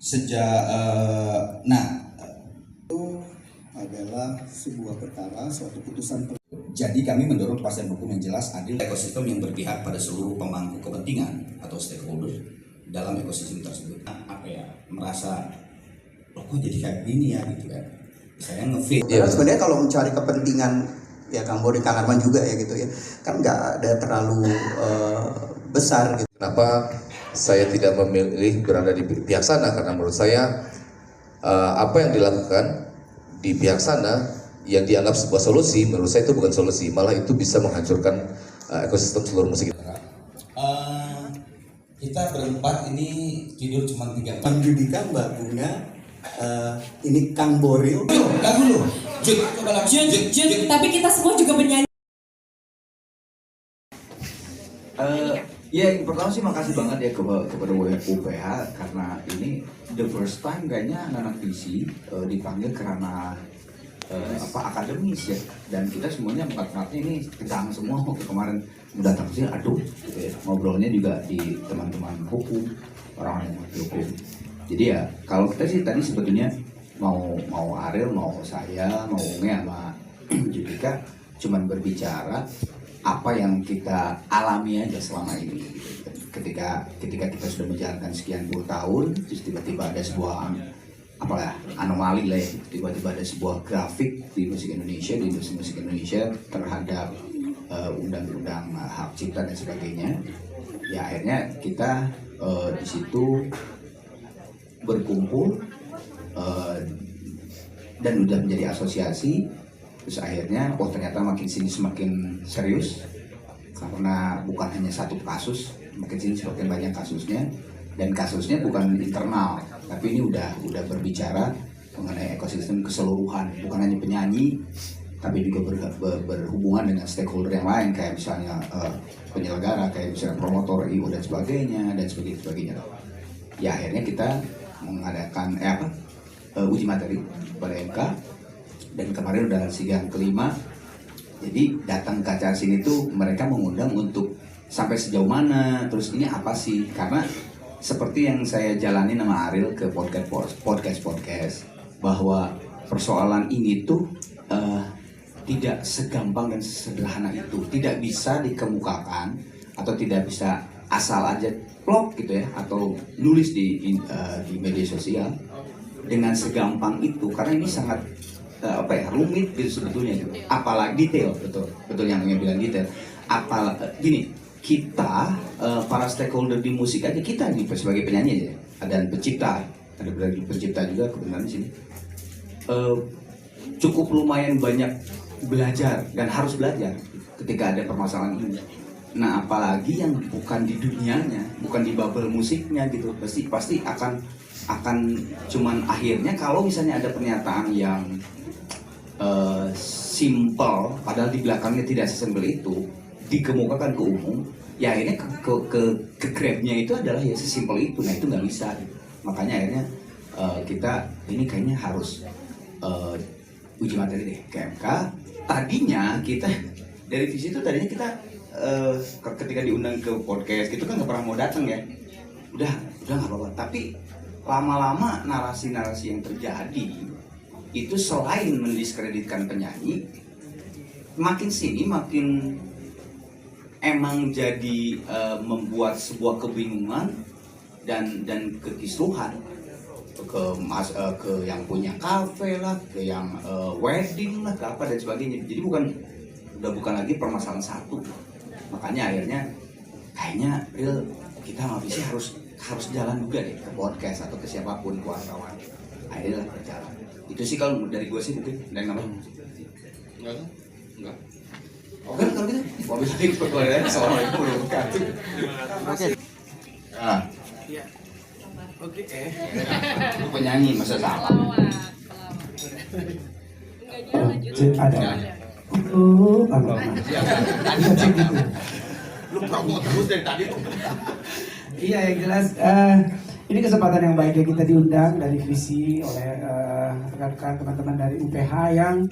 sejak nah itu adalah sebuah perkara, suatu putusan. jadi kami mendorong kepastian hukum yang jelas, adil, ekosistem yang berpihak pada seluruh pemangku kepentingan atau stakeholder dalam ekosistem tersebut. Apa ya, merasa kok jadi kayak gini ya gitu kan. Saya ngefit. Ya, sebenarnya kalau mencari kepentingan ya Kang Boy, Kang Arman juga ya gitu ya, kan nggak ada terlalu besar gitu. Kenapa saya tidak memilih berada di pihak sana? Karena menurut saya apa yang dilakukan di pihak sana yang dianggap sebuah solusi, menurut saya itu bukan solusi, malah itu bisa menghancurkan ekosistem seluruh musik. Kita berempat ini tidur cuma 3 jam. Menjudikan Mbak Bunga, ini Kang Boril. Lagu lu, Jut, coba langsung Jut. Tapi kita semua juga menyanyi. Ya, yang pertama sih makasih banget ya kepada UPH karena ini the first time kayaknya anak-anak visi dipanggil karena akademis ya, dan kita semuanya empat-empatnya ini tegang semua waktu kemarin datang sih, aduh gitu ya. Ngobrolnya juga di teman-teman hukum, orang yang mengerti hukum. Jadi ya kalau kita sih tadi sebetulnya mau Ariel, mau saya, mau Unge sama Judika cuman berbicara apa yang kita alami aja selama ini. Ketika kita sudah menjalankan sekian puluh tahun, terus tiba-tiba ada sebuah anomali lah ya, tiba-tiba ada sebuah grafik di musik Indonesia, di industri musik Indonesia terhadap undang-undang hak cipta dan sebagainya. Ya akhirnya kita di situ berkumpul dan udah menjadi asosiasi. Terus akhirnya ternyata makin sini semakin serius karena bukan hanya satu kasus, makin sini semakin banyak kasusnya, dan kasusnya bukan internal tapi ini udah berbicara mengenai ekosistem keseluruhan, bukan hanya penyanyi tapi juga berhubungan dengan stakeholder yang lain kayak misalnya penyelenggara, kayak misalnya promotor, IO dan sebagainya dan sebagainya. Ya akhirnya kita mengadakan uji materi pada MK. Dan kemarin udah sidang kelima, jadi datang ke acara sini tuh mereka mengundang untuk sampai sejauh mana, terus ini apa sih? Karena seperti yang saya jalani sama Ariel ke podcast bahwa persoalan ini tuh tidak segampang dan sesederhana itu, tidak bisa dikemukakan atau tidak bisa asal aja plot gitu ya, atau nulis di media sosial dengan segampang itu, karena ini sangat rumit gitu sebetulnya gitu. Apalagi detail, betul yang bilang detail. Gini, kita para stakeholder di musik aja, kita nih sebagai penyanyi aja, ada pencipta juga kebenaran di sini. Cukup lumayan banyak belajar dan harus belajar ketika ada permasalahan ini. Nah, apalagi yang bukan di dunianya, bukan di bubble musiknya gitu, pasti akan cuman akhirnya kalau misalnya ada pernyataan yang simple padahal di belakangnya tidak sesimpel itu dikemukakan ke umum, ya akhirnya ke grabnya itu adalah ya sesimpel itu. Nah itu nggak bisa gitu. Makanya akhirnya kita ini kayaknya harus uji materi deh ke MK. Tadinya kita dari visi itu tadinya kita ketika diundang ke podcast gitu kan nggak pernah mau datang ya, udah nggak apa-apa. Tapi lama-lama narasi-narasi yang terjadi itu selain mendiskreditkan penyanyi, makin sini makin emang jadi membuat sebuah kebingungan dan kekisruhan ke yang punya kafe lah, ke yang wedding lah, ke apa dan sebagainya. Jadi bukan lagi permasalahan satu. Makanya akhirnya kayaknya real kita sama Visi harus jalan juga deh ke podcast atau ke siapapun, ke wartawan. Akhirnya berjalan. Itu sih kalau dari gue sih mungkin. Dan apa? Enggak. Oke, kalau gitu. Mobil lagi perkeluaran. Assalamualaikum warahmatullahi wabarakatuh. Ah. Iya. Oke. Lu penyanyi masa salah. Ada. Lu promo terus dari tadi tuh. Iya, yang jelas ini kesempatan yang baik ya, kita diundang dari Visi oleh rekan-rekan teman-teman dari UPH yang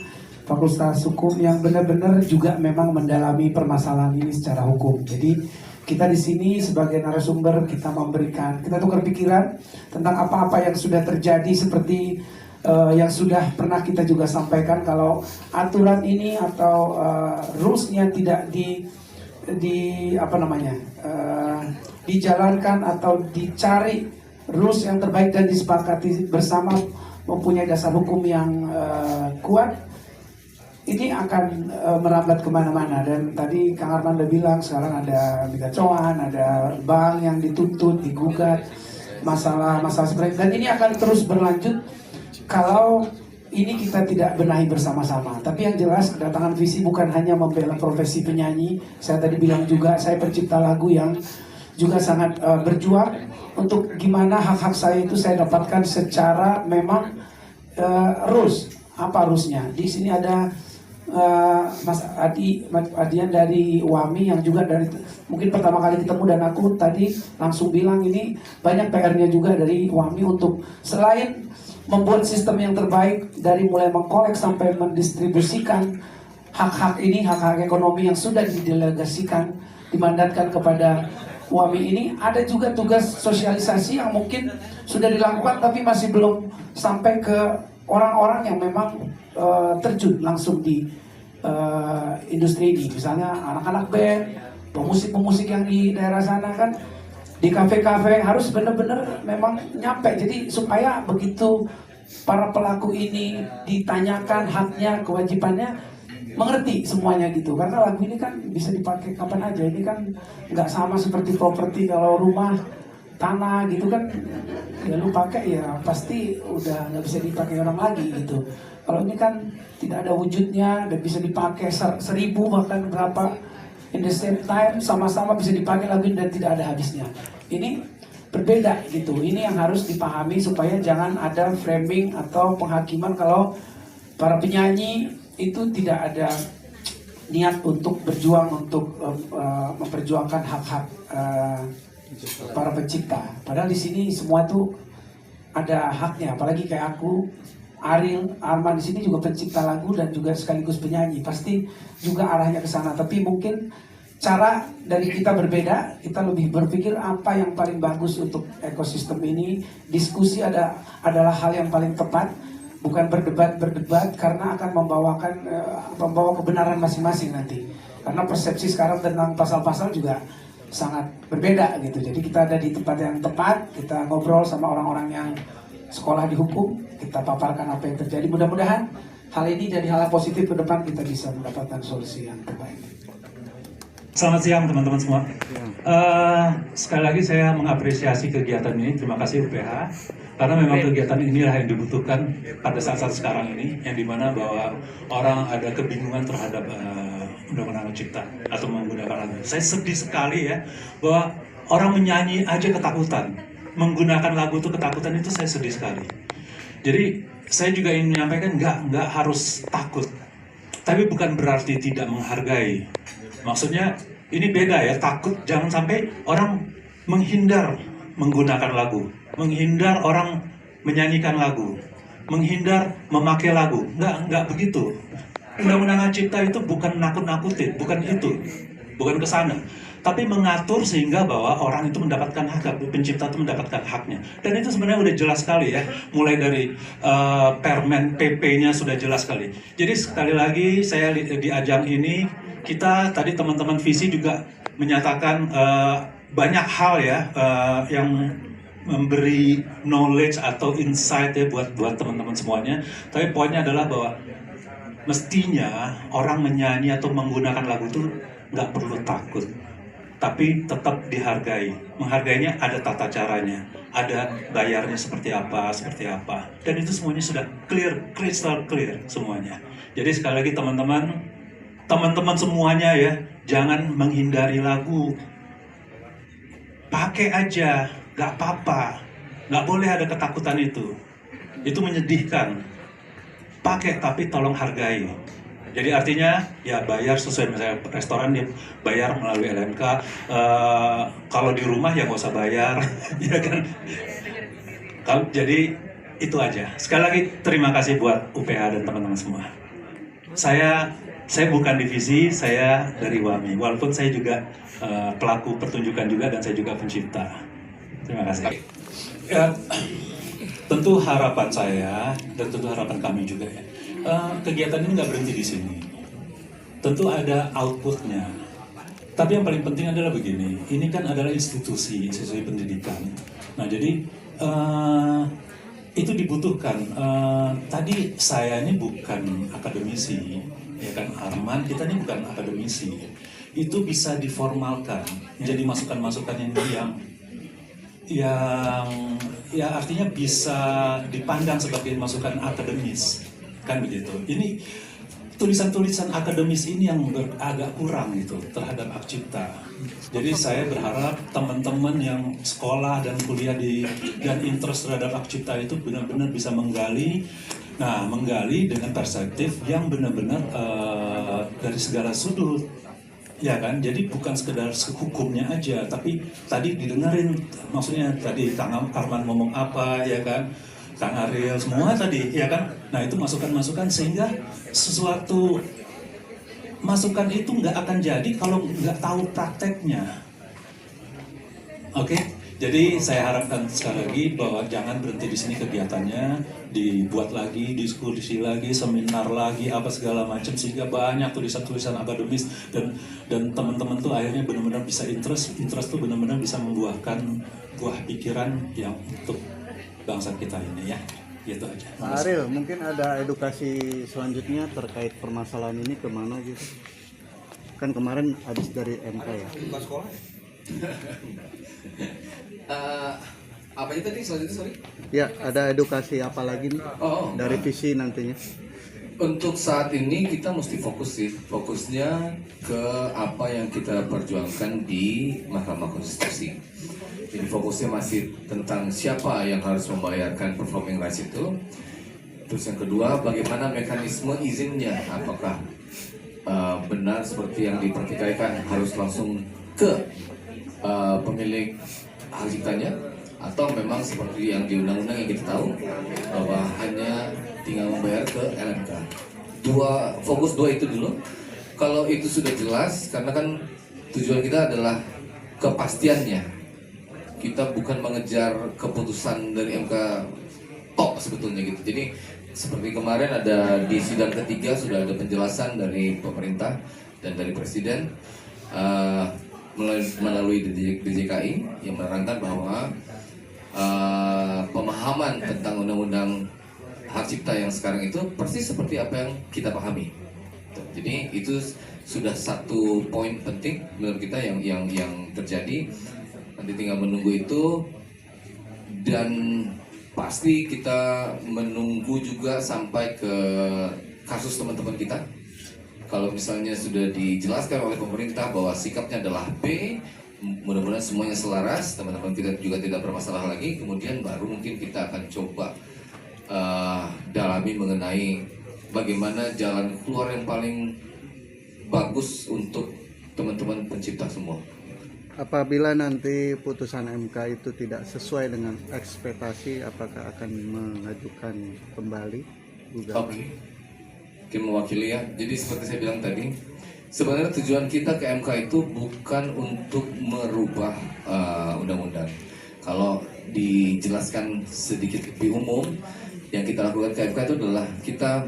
Fakultas Hukum yang benar-benar juga memang mendalami permasalahan ini secara hukum. Jadi kita di sini sebagai narasumber kita tukar pikiran tentang apa-apa yang sudah terjadi seperti yang sudah pernah kita juga sampaikan kalau aturan ini atau rules-nya tidak dijalankan atau dicari rules yang terbaik dan disepakati bersama mempunyai dasar hukum yang kuat, ini akan merambat kemana-mana. Dan tadi Kang Arman udah bilang sekarang ada bigacoan, ada bank yang dituntut, digugat, masalah seperti itu. Dan ini akan terus berlanjut kalau ini kita tidak benahi bersama-sama. Tapi yang jelas kedatangan Visi bukan hanya membela profesi penyanyi. Saya tadi bilang juga saya pencipta lagu yang juga sangat berjuang untuk gimana hak-hak saya itu saya dapatkan secara memang rules. Apa rusnya? Di sini ada Mas Adian dari WAMI yang juga dari mungkin pertama kali ketemu dan aku tadi langsung bilang ini banyak PR-nya juga dari WAMI untuk selain membuat sistem yang terbaik dari mulai mengkolek sampai mendistribusikan hak-hak ini, hak-hak ekonomi yang sudah didelegasikan, dimandatkan kepada WAMI ini, ada juga tugas sosialisasi yang mungkin sudah dilakukan tapi masih belum sampai ke orang-orang yang memang terjun langsung di industri ini. Misalnya anak-anak band, pemusik-pemusik yang di daerah sana kan, di kafe-kafe harus benar-benar memang nyampe. Jadi supaya begitu para pelaku ini ditanyakan haknya, kewajibannya, mengerti semuanya gitu. Karena lagu ini kan bisa dipakai kapan aja. Ini kan nggak sama seperti properti, kalau rumah, tanah gitu kan, ya lu pakai ya pasti udah nggak bisa dipakai orang lagi gitu. Kalau ini kan tidak ada wujudnya dan bisa dipakai 1000 bahkan berapa in the same time, sama-sama bisa dipakai lagu ini dan tidak ada habisnya. Ini berbeda gitu. Ini yang harus dipahami supaya jangan ada framing atau penghakiman kalau para penyanyi itu tidak ada niat untuk berjuang untuk memperjuangkan hak-hak para pencipta. Padahal di sini semua tuh ada haknya. Apalagi kayak aku, Ariel, Arman di sini juga pencipta lagu dan juga sekaligus penyanyi. Pasti juga arahnya ke sana. Tapi mungkin cara dari kita berbeda, kita lebih berpikir apa yang paling bagus untuk ekosistem ini. Diskusi adalah hal yang paling tepat, bukan berdebat karena akan membawa kebenaran masing-masing nanti. Karena persepsi sekarang tentang pasal-pasal juga sangat berbeda gitu. Jadi kita ada di tempat yang tepat, kita ngobrol sama orang-orang yang sekolah di hukum, kita paparkan apa yang terjadi. Mudah-mudahan hal ini jadi hal positif ke depan, kita bisa mendapatkan solusi yang terbaik. Selamat siang teman-teman semua. Sekali lagi saya mengapresiasi kegiatan ini. Terima kasih UPH karena memang kegiatan inilah yang dibutuhkan pada saat-saat sekarang ini, yang dimana bahwa orang ada kebingungan terhadap undang-undang cipta atau menggunakan lagu. Saya sedih sekali ya bahwa orang menyanyi aja ketakutan, menggunakan lagu itu ketakutan, itu saya sedih sekali. Jadi saya juga ingin menyampaikan nggak harus takut, tapi bukan berarti tidak menghargai. Maksudnya ini beda ya, takut jangan sampai orang menghindar menggunakan lagu, menghindar orang menyanyikan lagu, menghindar memakai lagu. Nggak begitu. Undang-undang cipta itu bukan nakut-nakutin, bukan itu, bukan ke sana. Tapi mengatur sehingga bahwa orang itu mendapatkan hak, pencipta itu mendapatkan haknya. Dan itu sebenarnya udah jelas sekali ya, mulai dari Permen PP-nya sudah jelas sekali. Jadi sekali lagi saya di ajang ini, kita tadi teman-teman Visi juga menyatakan banyak hal ya yang memberi knowledge atau insight ya buat teman-teman semuanya. Tapi poinnya adalah bahwa mestinya orang menyanyi atau menggunakan lagu itu nggak perlu takut, tapi tetap dihargai. Menghargainya ada tata caranya, ada bayarnya seperti apa, dan itu semuanya sudah clear, crystal clear semuanya. Jadi sekali lagi teman-teman semuanya ya, jangan menghindari lagu, pakai aja, nggak apa-apa, nggak boleh ada ketakutan itu menyedihkan. Pakai tapi tolong hargai. Jadi artinya ya bayar sesuai, misalnya restoran dia bayar melalui LMK, kalau di rumah ya nggak usah bayar, ya kan? Jadi itu aja. Sekali lagi terima kasih buat UPH dan teman-teman semua. Saya Saya bukan divisi, saya dari WAMI. Walaupun saya juga pelaku pertunjukan juga dan saya juga pencipta. Terima kasih. Ya, tentu harapan saya dan tentu harapan kami juga ya. Kegiatan ini nggak berhenti di sini. Tentu ada outputnya. Tapi yang paling penting adalah begini. Ini kan adalah institusi pendidikan. Nah jadi itu dibutuhkan. Tadi saya ini bukan akademisi, ya kan Arman, kita ini bukan akademisi. Itu bisa diformalkan menjadi masukan-masukan yang ya artinya bisa dipandang sebagai masukan akademis, kan begitu. Ini tulisan-tulisan akademis ini yang agak kurang gitu terhadap hak cipta. Jadi saya berharap teman-teman yang sekolah dan kuliah dan interest terhadap hak cipta itu benar-benar bisa menggali dengan perspektif yang benar-benar dari segala sudut, ya kan. Jadi bukan sekedar hukumnya aja, tapi tadi didengerin, maksudnya tadi Kang Arman ngomong apa, ya kan. Kang Ariel, semua tadi, ya kan? Nah itu masukan-masukan sehingga sesuatu masukan itu nggak akan jadi kalau nggak tahu prakteknya. Oke? Jadi saya harapkan sekali lagi bahwa jangan berhenti di sini kegiatannya, dibuat lagi, diskusi lagi, seminar lagi, apa segala macam sehingga banyak tulisan-tulisan akademis dan teman-teman tuh akhirnya benar-benar bisa interest tuh benar-benar bisa membuahkan buah pikiran yang untuk bangsa kita ini ya, gitu aja. Pak Ariel, mungkin ada edukasi selanjutnya terkait permasalahan ini kemana gitu? Kan kemarin habis dari MK ya. Sekolah. Apa itu tadi selanjutnya, sorry? Ya, ada edukasi apa lagi nih dari visi nantinya? Untuk saat ini kita mesti fokus sih, fokusnya ke apa yang kita perjuangkan di Mahkamah Konstitusi. Jadi fokusnya masih tentang siapa yang harus membayarkan performing rights itu. Terus yang kedua, bagaimana mekanisme izinnya, apakah benar seperti yang dipertikaikan harus langsung ke pemilik hak ciptanya, atau memang seperti yang di undang-undang yang kita tahu bahwa hanya tinggal membayar ke LMK. Fokus dua itu dulu. Kalau itu sudah jelas, karena kan tujuan kita adalah kepastiannya. Kita bukan mengejar keputusan dari MK tok sebetulnya gitu. Jadi seperti kemarin ada di sidang ketiga sudah ada penjelasan dari pemerintah dan dari presiden melalui DJKI yang menerangkan bahwa pemahaman tentang undang-undang hak cipta yang sekarang itu persis seperti apa yang kita pahami. Jadi itu sudah satu poin penting menurut kita yang terjadi. Nanti tinggal menunggu itu, dan pasti kita menunggu juga sampai ke kasus teman-teman kita. Kalau misalnya sudah dijelaskan oleh pemerintah bahwa sikapnya adalah B, mudah-mudahan semuanya selaras, teman-teman kita juga tidak bermasalah lagi. Kemudian baru mungkin kita akan coba dalami mengenai bagaimana jalan keluar yang paling bagus untuk teman-teman pencipta semua. Apabila nanti putusan MK itu tidak sesuai dengan ekspektasi, apakah akan mengajukan kembali gugatan? Oke, mewakili ya. Jadi seperti saya bilang tadi, sebenarnya tujuan kita ke MK itu bukan untuk merubah undang-undang. Kalau dijelaskan sedikit lebih umum, yang kita lakukan ke MK itu adalah kita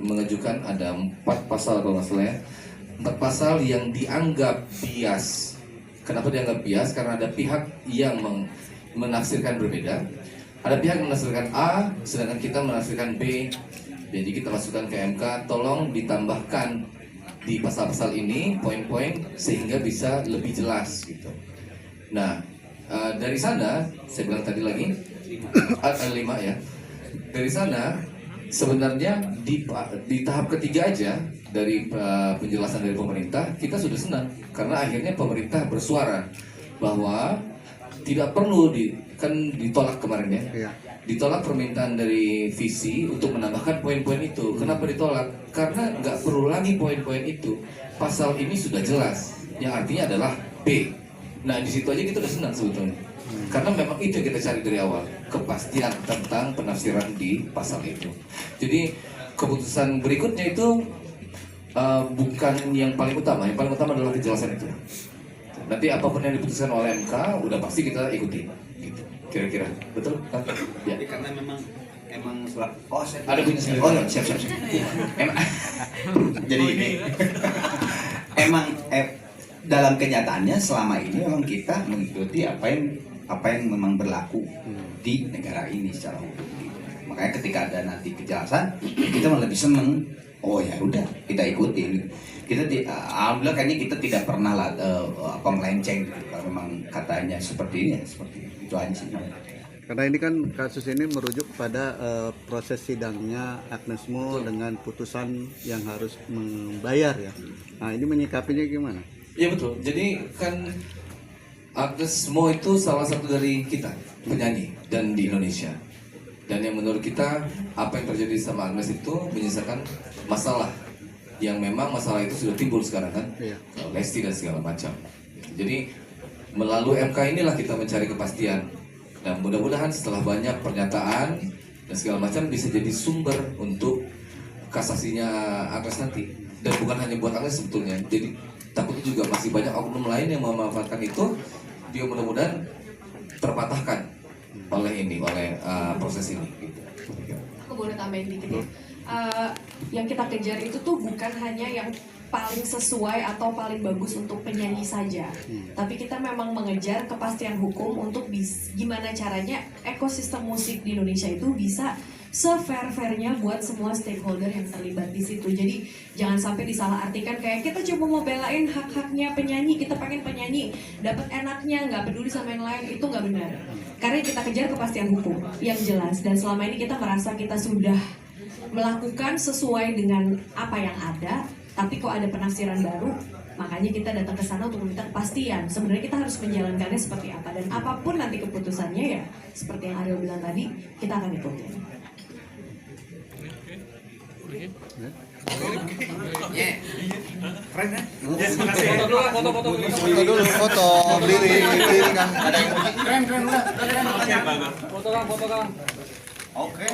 mengajukan ada 4 pasal kalau nggak salah ya, 4 pasal yang dianggap bias. Kenapa dianggap bias? Karena ada pihak yang menafsirkan berbeda. Ada pihak yang menafsirkan A, sedangkan kita menafsirkan B. Jadi kita masukkan ke MK, tolong ditambahkan di pasal-pasal ini poin-poin sehingga bisa lebih jelas gitu. Nah, dari sana saya bilang tadi lagi 5 ya. Dari sana sebenarnya di tahap ketiga aja dari penjelasan dari pemerintah kita sudah senang karena akhirnya pemerintah bersuara bahwa tidak perlu kan ditolak kemarin ya. Ditolak permintaan dari visi untuk menambahkan poin-poin itu. Kenapa ditolak? Karena nggak perlu lagi poin-poin itu. Pasal ini sudah jelas, yang artinya adalah B. Nah di situ aja kita udah senang sebetulnya. Karena memang itu yang kita cari dari awal, kepastian tentang penafsiran di pasal itu. Jadi keputusan berikutnya itu bukan yang paling utama. Yang paling utama adalah kejelasan itu. Nanti apapun yang diputuskan oleh MK, udah pasti kita ikuti. Gitu. Kira-kira, betul? Kan? Ya. Karena emang surat. Oh, Ada bunyi sendiri. Oh, siap. Emang, jadi ini. Emang dalam kenyataannya selama ini memang kita mengikuti apa yang memang berlaku di negara ini secara hukum. Gitu. Makanya ketika ada nanti kejelasan, kita malah lebih seneng. Oh ya udah, kita ikutin. Alhamdulillah kayaknya kita tidak pernah melenceng gitu. Kalau memang katanya seperti ini ya seperti itu aja sih. Karena ini kan kasus ini merujuk pada proses sidangnya Agnes Mo dengan putusan yang harus membayar ya. Nah ini menyikapinya gimana? Iya betul. Jadi kan Agnes Mo itu salah satu dari kita penyanyi dan di Indonesia. Dan yang menurut kita apa yang terjadi sama Agnes itu menyisakan masalah yang memang masalah itu sudah timbul sekarang kan, Iya. Lesti dan segala macam. Jadi melalui MK inilah kita mencari kepastian. Dan mudah-mudahan setelah banyak pernyataan dan segala macam bisa jadi sumber untuk kasasinya Agnes nanti. Dan bukan hanya buat Agnes sebetulnya. Jadi takutnya juga masih banyak oknum lain yang memanfaatkan itu. Dia mudah-mudahan terpatahkan oleh proses ini. Aku boleh tambahin dikit ya. Yang kita kejar itu tuh bukan hanya yang paling sesuai atau paling bagus untuk penyanyi saja, tapi kita memang mengejar kepastian hukum untuk gimana caranya ekosistem musik di Indonesia itu bisa se-fair-fairnya buat semua stakeholder yang terlibat di situ. Jadi jangan sampai disalahartikan kayak kita cuma mau belain hak-haknya penyanyi, kita pengen penyanyi dapat enaknya, nggak peduli sama yang lain, itu nggak benar. Karena kita kejar kepastian hukum yang jelas, dan selama ini kita merasa kita sudah melakukan sesuai dengan apa yang ada, tapi kok ada penafsiran baru, makanya kita datang ke sana untuk meminta kepastian. Sebenarnya kita harus menjalankannya seperti apa, dan apapun nanti keputusannya ya seperti yang Ariel bilang tadi, kita akan ikutin. Foto berdiri kan. Oke.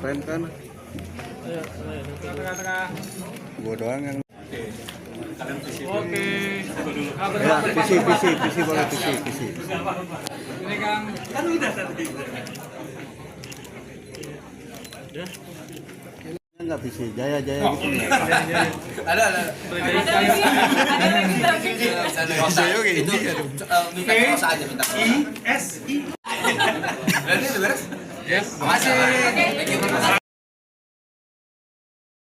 Keren kan? Gua doang yang. Ya, visi boleh visi. Ini kan udah tadi. Enggak visi, jaya gitu. Ada. Itu minta rosa aja minta. ISI. Berarti beres? Yes. Makasih. Thank you.